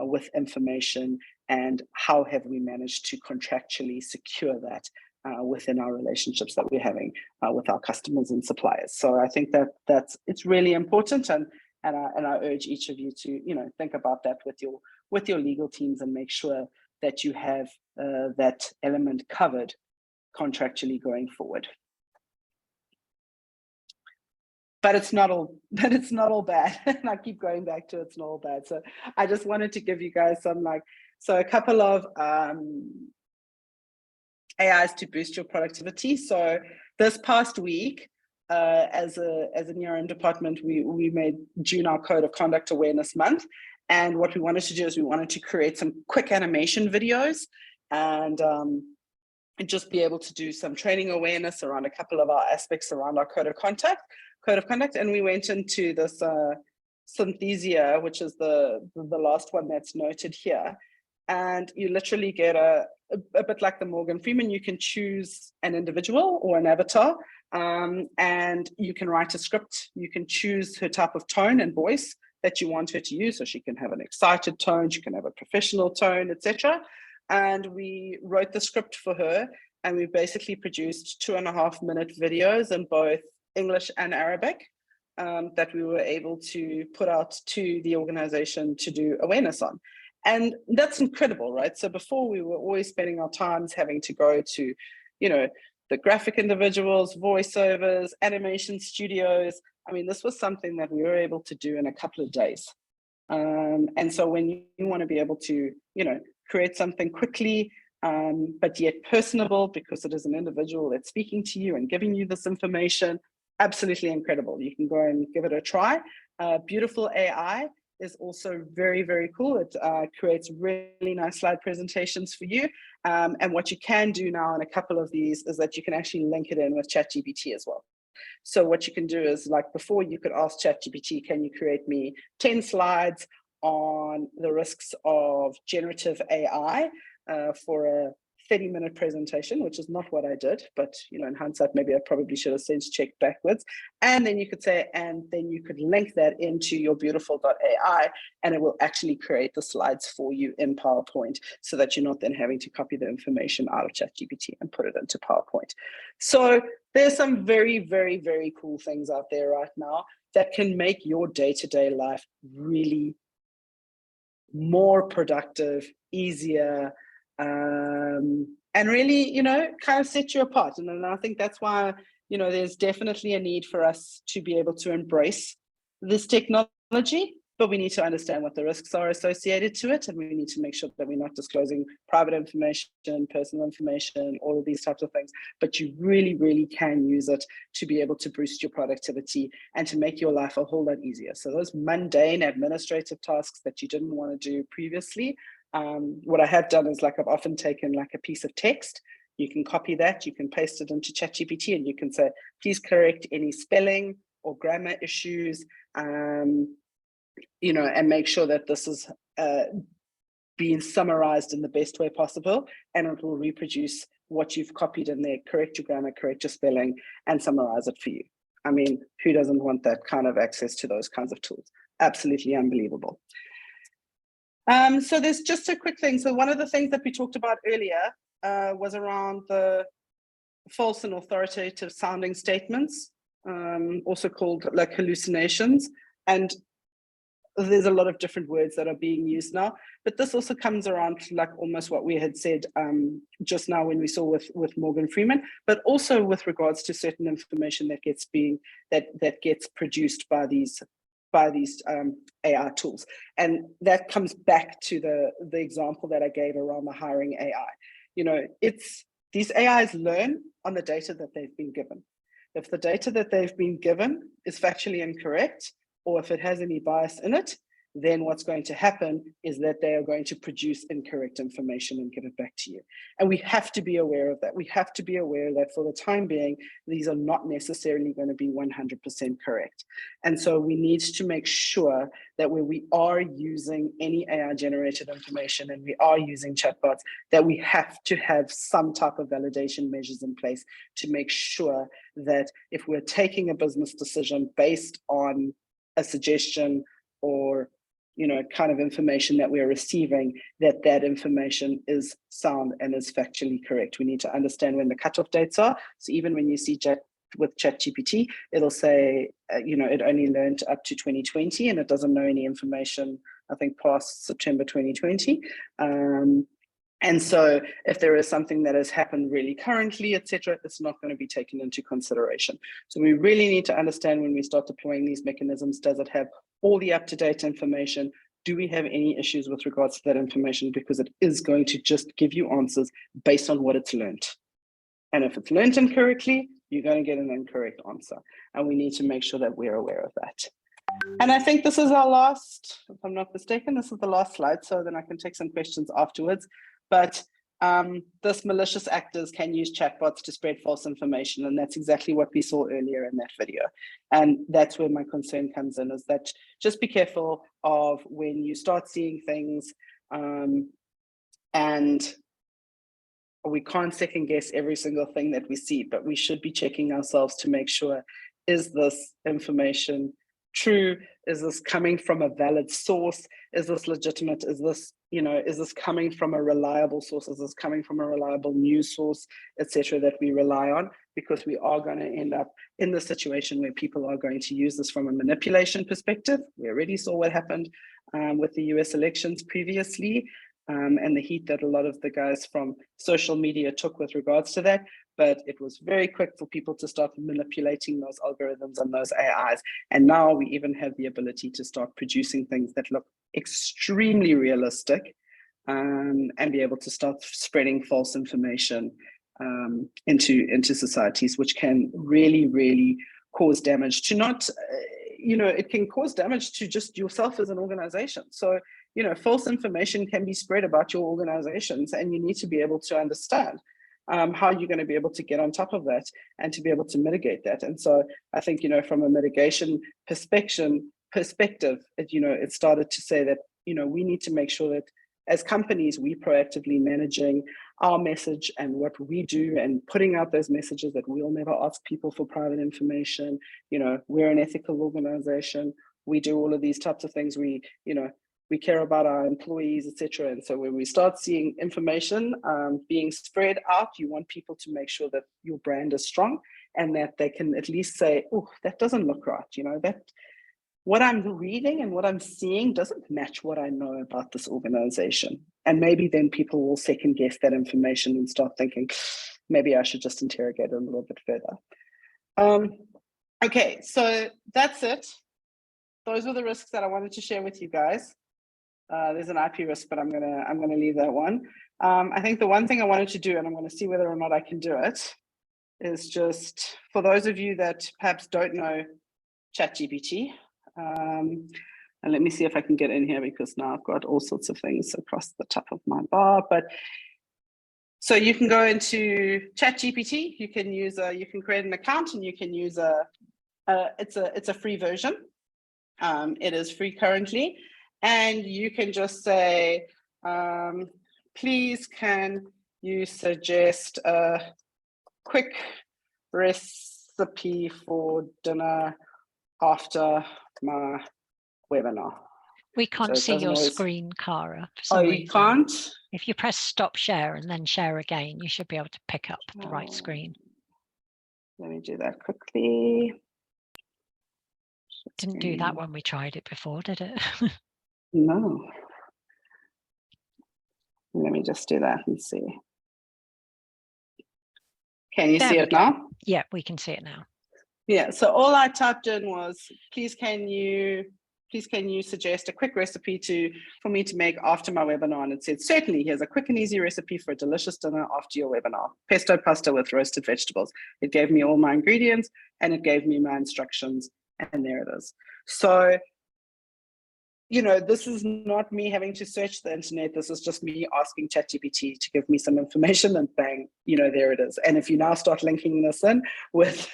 with information, and how have we managed to contractually secure that within our relationships that we're having with our customers and suppliers. So I think it's really important, and I urge each of you to think about that with your legal teams, and make sure that you have that element covered contractually going forward. But it's not all bad. And I keep going back to it's not all bad. So I just wanted to give you guys some a couple of AIs to boost your productivity. So this past week, as an ERM department, we made June our Code of Conduct Awareness Month. And what we wanted to do is we wanted to create some quick animation videos, and just be able to do some training awareness around a couple of our aspects around our code of conduct. And we went into this synthesia, which is the last one that's noted here. And you literally get a bit like the Morgan Freeman, you can choose an individual or an avatar, and you can write a script. You can choose her type of tone and voice that you want her to use. So she can have an excited tone, she can have a professional tone, etc. And we wrote the script for her, and we basically produced 2.5-minute videos in both English and Arabic. that we were able to put out to the organization to do awareness on. And that's incredible, right? So before we were always spending our times having to go to, you know, the graphic individuals, voiceovers, animation studios. I mean, this was something that we were able to do in a couple of days. And so when you want to be able to, you know, create something quickly, but yet personable, because it is an individual that's speaking to you and giving you this information, absolutely incredible. You can go and give it a try. Beautiful AI is also very, very cool. It creates really nice slide presentations for you. And what you can do now in a couple of these is that you can actually link it in with ChatGPT as well. So what you can do is, like before, you could ask ChatGPT, can you create me 10 slides on the risks of generative AI for a 30-minute presentation, which is not what I did, but you know, in hindsight, maybe I probably should have sense checked backwards. And then you could say, and then you could link that into your beautiful.ai, and it will actually create the slides for you in PowerPoint, so that you're not then having to copy the information out of ChatGPT and put it into PowerPoint. So there's some very, very, very cool things out there right now that can make your day-to-day life really more productive, easier, and really, you know, kind of set you apart. And I think that's why, you know, there's definitely a need for us to be able to embrace this technology, but we need to understand what the risks are associated to it. And we need to make sure that we're not disclosing private information, personal information, all of these types of things, but you really, really can use it to be able to boost your productivity and to make your life a whole lot easier. So those mundane administrative tasks that you didn't want to do previously, what I have done is, like, I've often taken like a piece of text. You can copy that, you can paste it into ChatGPT, and you can say, please correct any spelling or grammar issues, you know, and make sure that this is being summarized in the best way possible, and it will reproduce what you've copied in there, correct your grammar, correct your spelling, and summarize it for you. I mean, who doesn't want that kind of access to those kinds of tools? Absolutely unbelievable. So there's just a quick thing. So one of the things that we talked about earlier was around the false and authoritative sounding statements, also called like hallucinations. And there's a lot of different words that are being used now, but this also comes around like almost what we had said just now when we saw with Morgan Freeman, but also with regards to certain information that gets that gets produced by these AI tools. And that comes back to the example that I gave around the hiring AI. You know, these AIs learn on the data that they've been given. If the data that they've been given is factually incorrect, or if it has any bias in it, then what's going to happen is that they are going to produce incorrect information and give it back to you. And we have to be aware of that. We have to be aware that for the time being, these are not necessarily going to be 100% correct. And so we need to make sure that where we are using any AI generated information and we are using chatbots, that we have to have some type of validation measures in place to make sure that if we're taking a business decision based on a suggestion or, you know, kind of information that we're receiving, that information is sound and is factually correct. We need to understand when the cutoff dates are. So even when you see with ChatGPT, it'll say, you know, it only learned up to 2020 and it doesn't know any information, I think, past September 2020. And so if there is something that has happened really currently, etc., it's not going to be taken into consideration. So we really need to understand when we start deploying these mechanisms, does it have all the up-to-date information? Do we have any issues with regards to that information? Because it is going to just give you answers based on what it's learned. And if it's learned incorrectly, you're going to get an incorrect answer. And we need to make sure that we're aware of that. And I think this is our last, if I'm not mistaken, this is the last slide, so then I can take some questions afterwards. But this malicious actors can use chatbots to spread false information. And that's exactly what we saw earlier in that video. And that's where my concern comes in, is that just be careful of when you start seeing things, and we can't second guess every single thing that we see, but we should be checking ourselves to make sure, is this information true? Is this coming from a valid source? Is this legitimate? Is this, is this coming from a reliable source? Is this coming from a reliable news source, etc., that we rely on? Because we are going to end up in the situation where people are going to use this from a manipulation perspective. We already saw what happened with the US elections previously, and the heat that a lot of the guys from social media took with regards to that. But it was very quick for people to start manipulating those algorithms and those AIs. And now we even have the ability to start producing things that look extremely realistic, and be able to start spreading false information into societies, which can really, really cause damage to not, it can cause damage to just yourself as an organization. So, false information can be spread about your organizations, and you need to be able to understand how you're going to be able to get on top of that and to be able to mitigate that. And so I think, from a mitigation perspective, it started to say that, we need to make sure that as companies, we proactively managing our message and what we do, and putting out those messages that we'll never ask people for private information. We're an ethical organization. We do all of these types of things. We care about our employees, etc. And so when we start seeing information being spread out, you want people to make sure that your brand is strong, and that they can at least say, oh, that doesn't look right. That what I'm reading and what I'm seeing doesn't match what I know about this organization. And maybe then people will second guess that information and start thinking, maybe I should just interrogate it a little bit further. Okay, so that's it. Those were the risks that I wanted to share with you guys. There's an IP risk, but I'm gonna leave that one. I think the one thing I wanted to do, and I'm going to see whether or not I can do it, is just for those of you that perhaps don't know ChatGPT. And let me see if I can get in here, because now I've got all sorts of things across the top of my bar. But so you can go into ChatGPT. You can use you can create an account, and you can use it's a free version. It is free currently, and you can just say, please, can you suggest a quick recipe for dinner after my webinar? We can't So see your always... screen, Cara. Oh, you can't? If you press stop share and then share again, you should be able to pick up the right screen. Let me do that quickly. Didn't do that when we tried it before, did it? No. Let me just do that and see. Can you see it now? Yeah, we can see it now. Yeah, so all I typed in was, please can you suggest a quick recipe for me to make after my webinar? And it said, certainly, here's a quick and easy recipe for a delicious dinner after your webinar. Pesto pasta with roasted vegetables. It gave me all my ingredients, and it gave me my instructions, and there it is. So, this is not me having to search the internet. This is just me asking ChatGPT to give me some information, and bang, there it is. And if you now start linking this in with,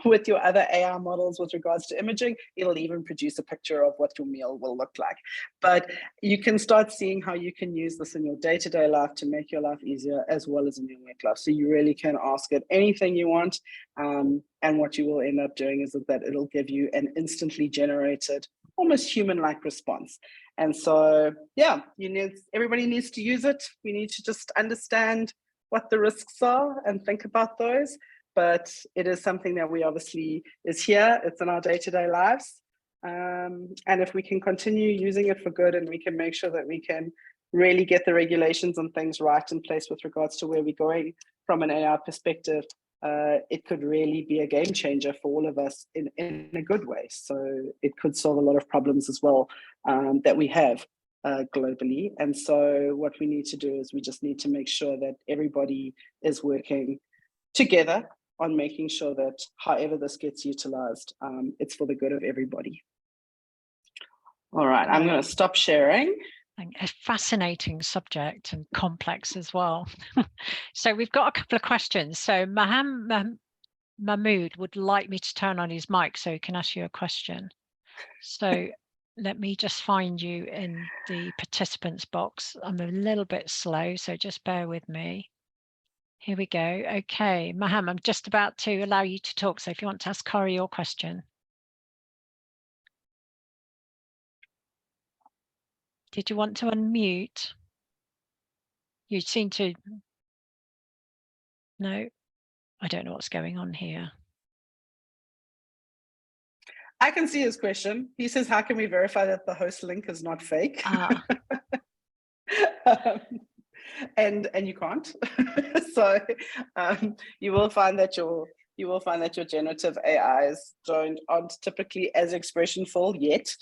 with your other AI models with regards to imaging, it'll even produce a picture of what your meal will look like. But you can start seeing how you can use this in your day-to-day life to make your life easier, as well as in your work life. So you really can ask it anything you want. And what you will end up doing is that it'll give you an instantly generated, almost human-like response. And so, yeah, everybody needs to use it. We need to just understand what the risks are and think about those. But it is something that we obviously is here. It's in our day-to-day lives. And if we can continue using it for good, and we can make sure that we can really get the regulations and things right in place with regards to where we're going from an AI perspective, it could really be a game changer for all of us in a good way. So it could solve a lot of problems as well that we have globally. And so what we need to do is we just need to make sure that everybody is working together on making sure that however this gets utilized, it's for the good of everybody. All right, I'm going to stop sharing. A fascinating subject, and complex as well. So we've got a couple of questions. So Mahmood would like me to turn on his mic so he can ask you a question. So let me just find you in the participants box. I'm a little bit slow, so just bear with me. Here we go. Okay, Maham, I'm just about to allow you to talk. So if you want to ask Kari your question. Did you want to unmute? You seem to... No, I don't know what's going on here. I can see his question. He says, how can we verify that the host link is not fake? And you can't. So you will find that your generative AIs aren't typically as expressionful yet.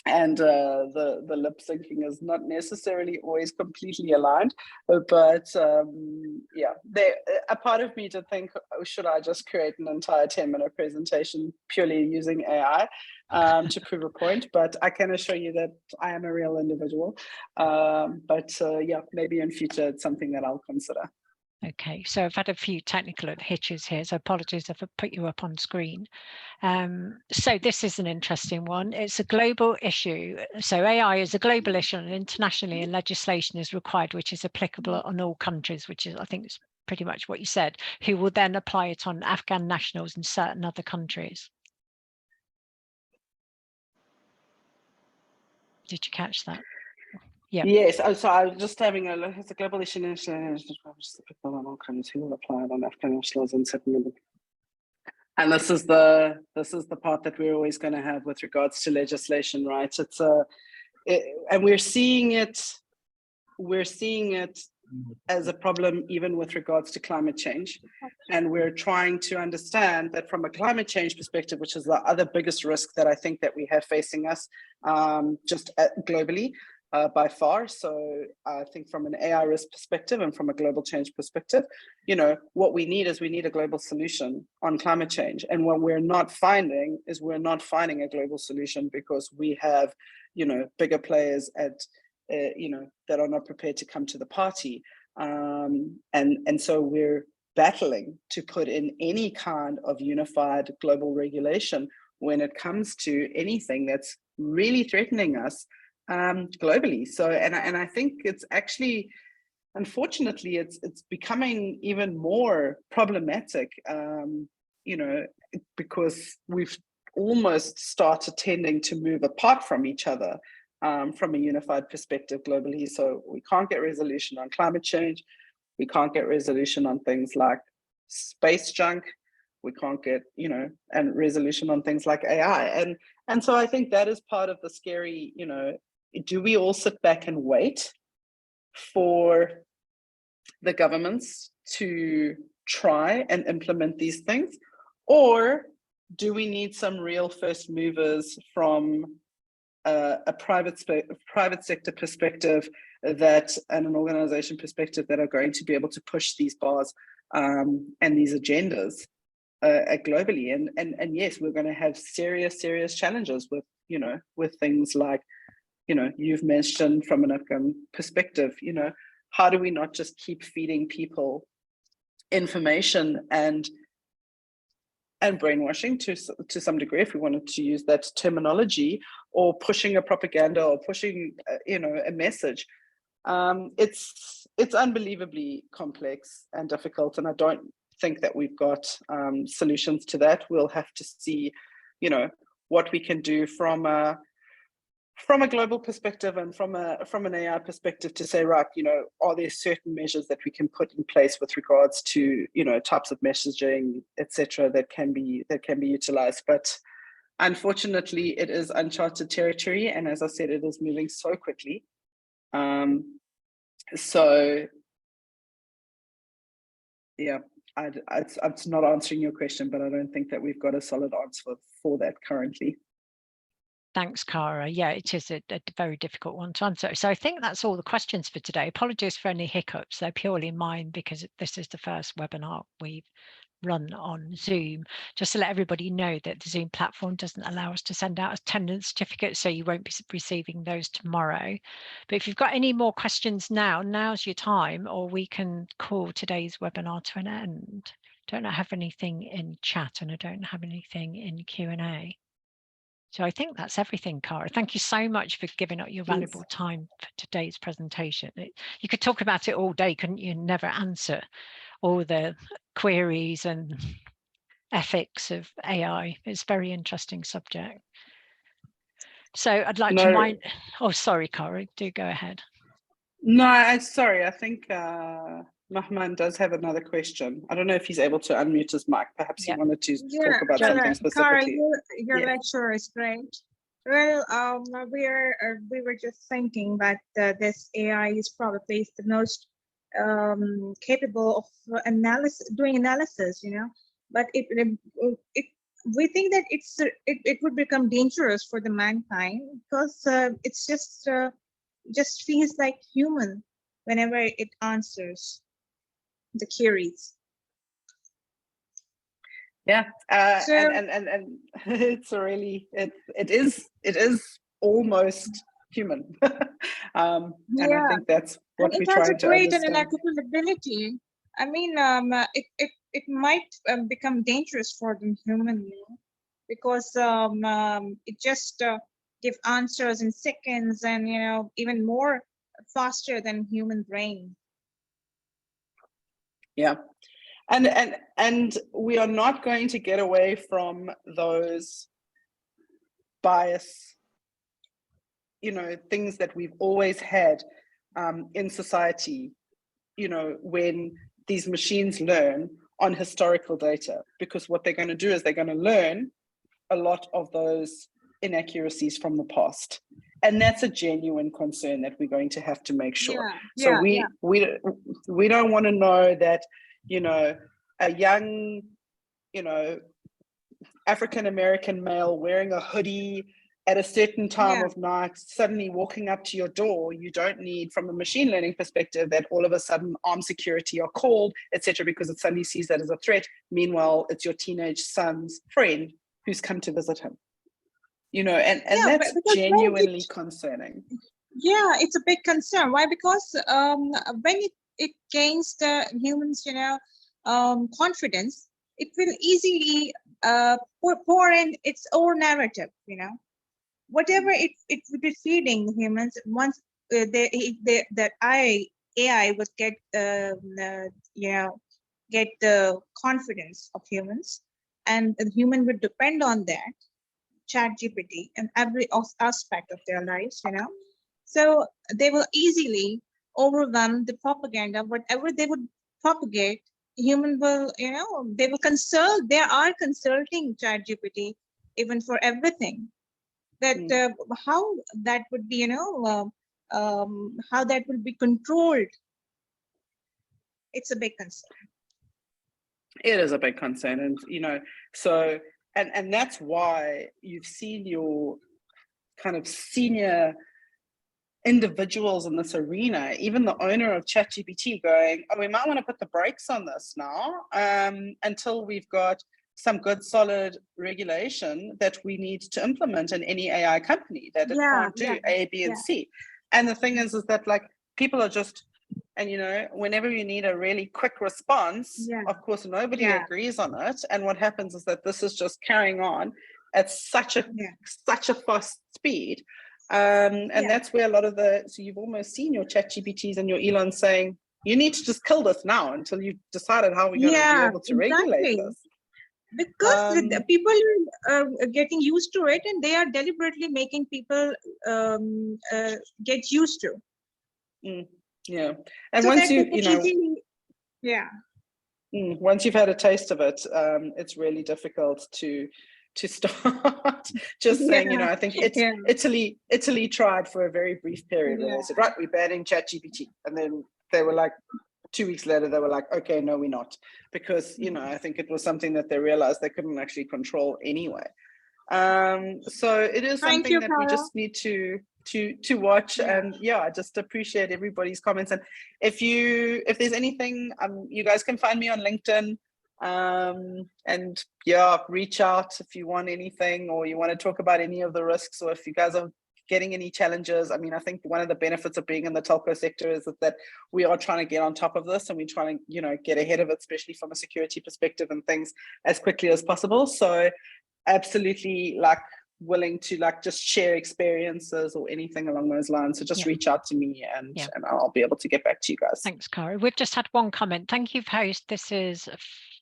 And the lip syncing is not necessarily always completely aligned, but yeah, a part of me to think, oh, should I just create an entire 10-minute presentation purely using AI to prove a point? But I can assure you that I am a real individual. But yeah, maybe in future it's something that I'll consider. Okay, so I've had a few technical hitches here, so apologies if I put you up on screen. So this is an interesting one. It's a global issue. So AI is a global issue, and internationally, and legislation is required, which is applicable on all countries, which is, I think, is pretty much what you said, who will then apply it on Afghan nationals in certain other countries. Did you catch that? Yeah. Yes. Oh, so I was just having a look. It's a global issue. People on all countries who will apply it on Afghan nationals and settlement. And this is the part that we're always going to have with regards to legislation, right? And we're seeing it as a problem even with regards to climate change. And we're trying to understand that from a climate change perspective, which is the other biggest risk that I think that we have facing us globally, by far. So I think from an AI risk perspective and from a global change perspective, what we need a global solution on climate change. And what we're not finding is a global solution because we have, bigger players that are not prepared to come to the party. And so we're battling to put in any kind of unified global regulation when it comes to anything that's really threatening us globally. So, and I think it's actually, unfortunately, it's becoming even more problematic, because we've almost started tending to move apart from each other from a unified perspective globally. So we can't get resolution on climate change. We can't get resolution on things like space junk. We can't get, and resolution on things like AI. And so I think that is part of the scary, do we all sit back and wait for the governments to try and implement these things? Or do we need some real first movers from a private sector perspective and an organization perspective that are going to be able to push these bars and these agendas globally? And yes, we're going to have serious challenges with things like, you've mentioned from an Afghan perspective, how do we not just keep feeding people information and brainwashing to some degree, if we wanted to use that terminology, or pushing a propaganda or pushing a message. It's unbelievably complex and difficult, and I don't think that we've got solutions to that. We'll have to see what we can do from a global perspective and from an AI perspective to say, right, are there certain measures that we can put in place with regards to, types of messaging, etc., that can be utilized. But unfortunately, it is uncharted territory. And as I said, it is moving so quickly. So yeah, it's not answering your question, but I don't think that we've got a solid answer for that currently. Thanks, Cara. Yeah, it is a very difficult one to answer. So I think that's all the questions for today. Apologies for any hiccups. They're purely mine because this is the first webinar we've run on Zoom. Just to let everybody know that the Zoom platform doesn't allow us to send out attendance certificates, so you won't be receiving those tomorrow. But if you've got any more questions now's your time, or we can call today's webinar to an end. Don't have anything in chat and I don't have anything in Q&A. So I think that's everything, Cara. Thank you so much for giving up your valuable time for today's presentation. You could talk about it all day, couldn't you? Never answer all the queries and ethics of AI. It's a very interesting subject. So I'd like to remind, oh, sorry, Kari, do go ahead. No, sorry, I think Mahman does have another question. I don't know if he's able to unmute his mic. Perhaps he wanted to talk about something specifically. Your lecture is great. Well, we were just thinking that this AI is probably the most capable of doing analysis, you know, but we think that it would become dangerous for the mankind because it's just feels like human whenever it answers the queries. Yeah, and it's really it is almost human, and I think that's what we're trying to understand. It has a great and analytical ability. I mean, it might become dangerous for the human, you know, because it just give answers in seconds, and you know, even more faster than human brain. Yeah. And we are not going to get away from those bias, you know, things that we've always had in society, you know, when these machines learn on historical data, because what they're going to do is they're going to learn a lot of those inaccuracies from the past. And that's a genuine concern that we're going to have to make sure. We don't want to know that, you know, a young, you know, African-American male wearing a hoodie at a certain time of night, suddenly walking up to your door. You don't need, from a machine learning perspective, that all of a sudden armed security are called, etc., because it suddenly sees that as a threat. Meanwhile, it's your teenage son's friend who's come to visit him. You know, and that's genuinely concerning. Yeah, it's a big concern. Why? Because when it gains the humans, you know, confidence, it will easily pour in its own narrative, you know. Whatever it would be feeding humans, once that AI would get you know, get the confidence of humans, and the human would depend on that ChatGPT in every aspect of their lives, you know. So they will easily overwhelm the propaganda. Whatever they would propagate, human will, you know, they will consult. They are consulting ChatGPT even for everything. That how that would be, you know, how that will be controlled. It's a big concern. It is a big concern, and you know, so and that's why you've seen your kind of senior individuals in this arena, even the owner of ChatGPT, going, "Oh, we might want to put the brakes on this now until we've got some good solid regulation that we need to implement in any AI company, that it can't do A, B, and C." And the thing is that like people are just, and you know, whenever you need a really quick response, of course nobody agrees on it, and what happens is that this is just carrying on at such a fast speed, and that's where a lot of so you've almost seen your ChatGPTs and your Elon saying, you need to just kill this now until you've decided how we're going to be able to regulate this. Because the people are getting used to it, and they are deliberately making people get used to. Yeah, and so once you know, once you've had a taste of it, it's really difficult to start just saying, you know, I think Italy tried for a very brief period where they said, right, we're banning ChatGPT, and then they were like, 2 weeks later, they were like, okay, no, we're not, because, you know, I think it was something that they realized they couldn't actually control anyway. So it is something that we just need to watch. And I just appreciate everybody's comments. And if there's anything, you guys can find me on LinkedIn, and reach out if you want anything, or you want to talk about any of the risks, or if you guys are getting any challenges. I mean, I think one of the benefits of being in the telco sector is that we are trying to get on top of this, and we're trying to, you know, get ahead of it, especially from a security perspective and things, as quickly as possible. So absolutely, like, willing to like just share experiences or anything along those lines. So just reach out to me, and I'll be able to get back to you guys. Thanks, Kari. We've just had one comment. Thank you, host. This is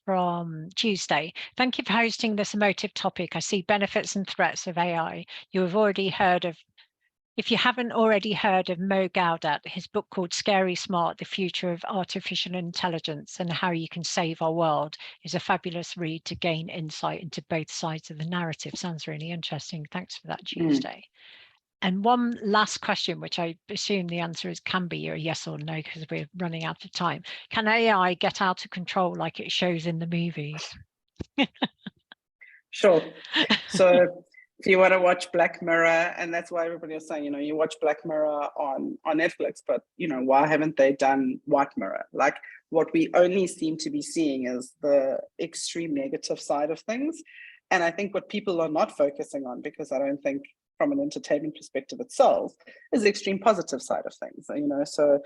from Tuesday. Thank you for hosting this emotive topic. I see benefits and threats of AI. You have already heard of, if you haven't already heard of Mo Gaudat, his book called Scary Smart, The Future of Artificial Intelligence and How You Can Save Our World is a fabulous read to gain insight into both sides of the narrative. Sounds really interesting. Thanks for that, Tuesday. And one last question, which I assume the answer is can be a yes or no, because we're running out of time. Can AI get out of control like it shows in the movies? Sure. So if you want to watch Black Mirror, and that's why everybody was saying, you watch Black Mirror on Netflix, but why haven't they done White Mirror? Like, what we only seem to be seeing is the extreme negative side of things. And I think what people are not focusing on, because I don't think from an entertainment perspective itself, is the extreme positive side of things. So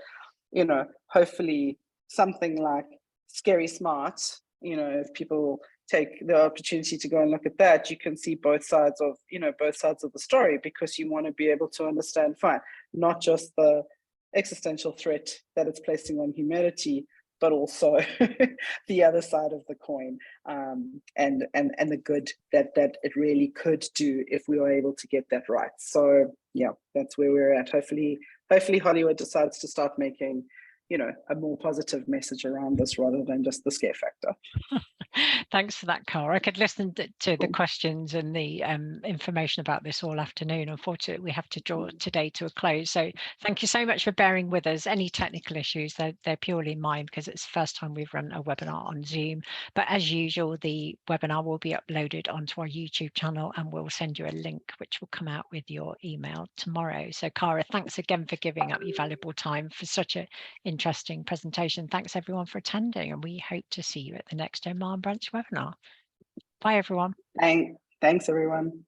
hopefully something like Scary Smart, if people take the opportunity to go and look at that, you can see both sides of the story, because you want to be able to understand, fine, not just the existential threat that it's placing on humanity, but also the other side of the coin, and the good that it really could do if we were able to get that right. So yeah, that's where we're at. Hopefully Hollywood decides to start making a more positive message around this rather than just the scare factor. Thanks for that, Cara. I could listen to the questions and the information about this all afternoon. Unfortunately, we have to draw today to a close. So thank you so much for bearing with us. Any technical issues, they're purely mine, because it's the first time we've run a webinar on Zoom. But as usual, the webinar will be uploaded onto our YouTube channel, and we'll send you a link which will come out with your email tomorrow. So Cara, thanks again for giving up your valuable time for such an interesting presentation. Thanks everyone for attending, and we hope to see you at the next Oman Branch webinar. Bye everyone. Thanks everyone.